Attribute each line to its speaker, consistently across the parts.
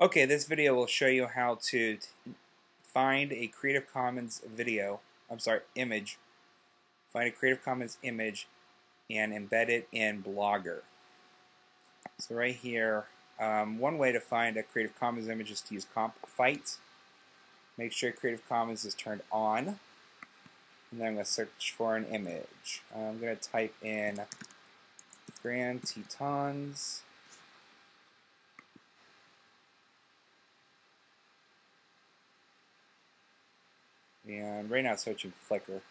Speaker 1: Okay, this video will show you how to find a Creative Commons image. Find a Creative Commons image and embed it in Blogger. So right here, one way to find a Creative Commons image is to use Comp-Fight. Make sure Creative Commons is turned on. And then I'm going to search for an image. I'm going to type in Grand Tetons. And right now it's searching Flickr.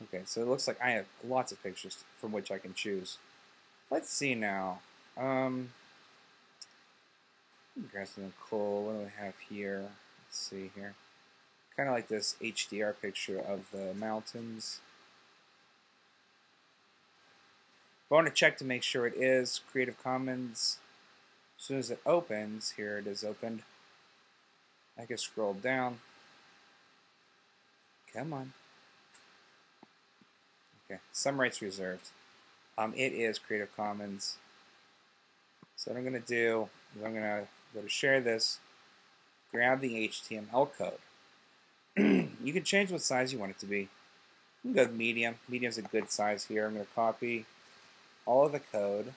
Speaker 1: Okay, so it looks like I have lots of pictures from which I can choose. Let's see now. Grab something cool. What do we have here? Let's see here. Kind of like this HDR picture of the mountains. If I want to check to make sure it is Creative Commons, as soon as it opens, here it is opened. I can scroll down. Come on. Okay, some rights reserved. It is Creative Commons. So what I'm going to do is I'm going to go to share this, grab the HTML code. You can change what size you want it to be. You can go with medium. Medium is a good size here. I'm going to copy all of the code.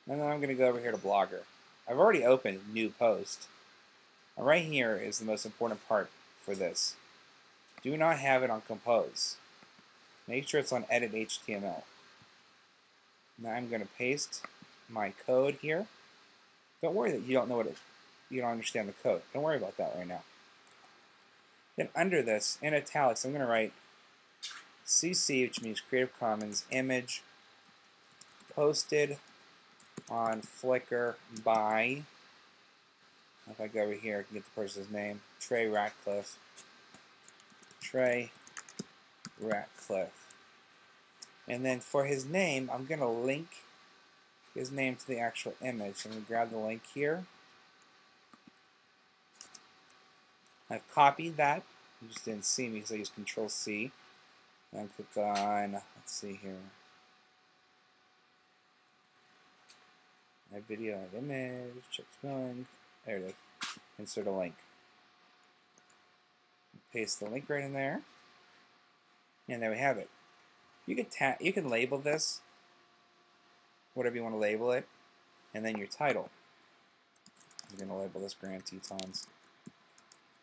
Speaker 1: And then I'm going to go over here to Blogger. I've already opened New Post. Now right here is the most important part for this. Do not have it on Compose. Make sure it's on Edit HTML. Now I'm going to paste my code here. Don't worry that you don't know you don't understand the code. Don't worry about that right now. Then under this, in italics, I'm going to write CC, which means Creative Commons image posted on Flickr by, if I go over here, I can get the person's name, Trey Ratcliffe. Trey Ratcliffe. And then for his name, I'm going to link his name to the actual image. So I'm going to grab the link here. I've copied that. You just didn't see me because I used Control-C. And click on, let's see here. Add video, add image, check spelling. There it is. Insert a link. Paste the link right in there. And there we have it. You can label this, whatever you want to label it, and then your title. I'm going to label this Grand Tetons.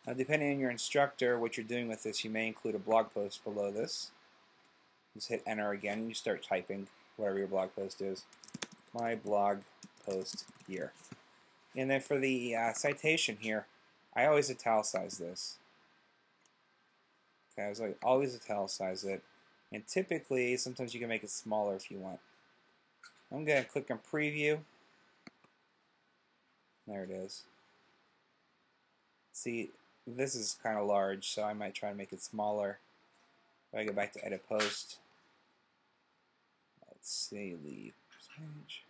Speaker 1: Now, depending on your instructor, what you're doing with this, you may include a blog post below this. Just hit enter again, and you start typing whatever your blog post is. My blog post here. And then for the citation here, I always italicize this. Okay, I always italicize it. And typically, sometimes you can make it smaller if you want. I'm going to click on preview. There it is. See, this is kind of large, so I might try to make it smaller. If I go back to edit post, let's see, leave page.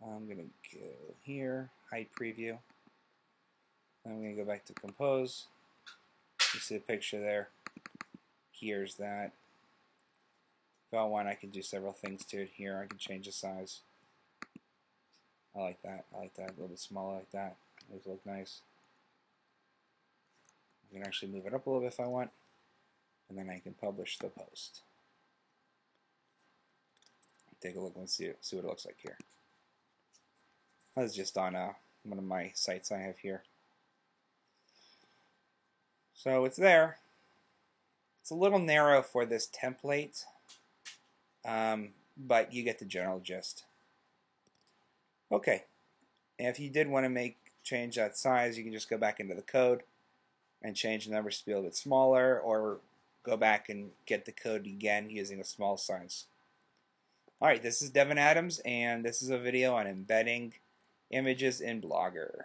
Speaker 1: I'm going to go here, hide preview. I'm going to go back to compose. You see the picture there. Here's that. If I want, I can do several things to it here. I can change the size. I like that. I like that. A little bit smaller like that. Those look nice. I can actually move it up a little bit if I want. And then I can publish the post. Take a look and see what it looks like here. That's just on one of my sites I have here. So it's there. It's a little narrow for this template, but you get the general gist. Okay, and if you did want to change that size, you can just go back into the code and change the numbers to be a little bit smaller, or go back and get the code again using a small size. Alright, this is Devin Adams, and this is a video on embedding images in Blogger.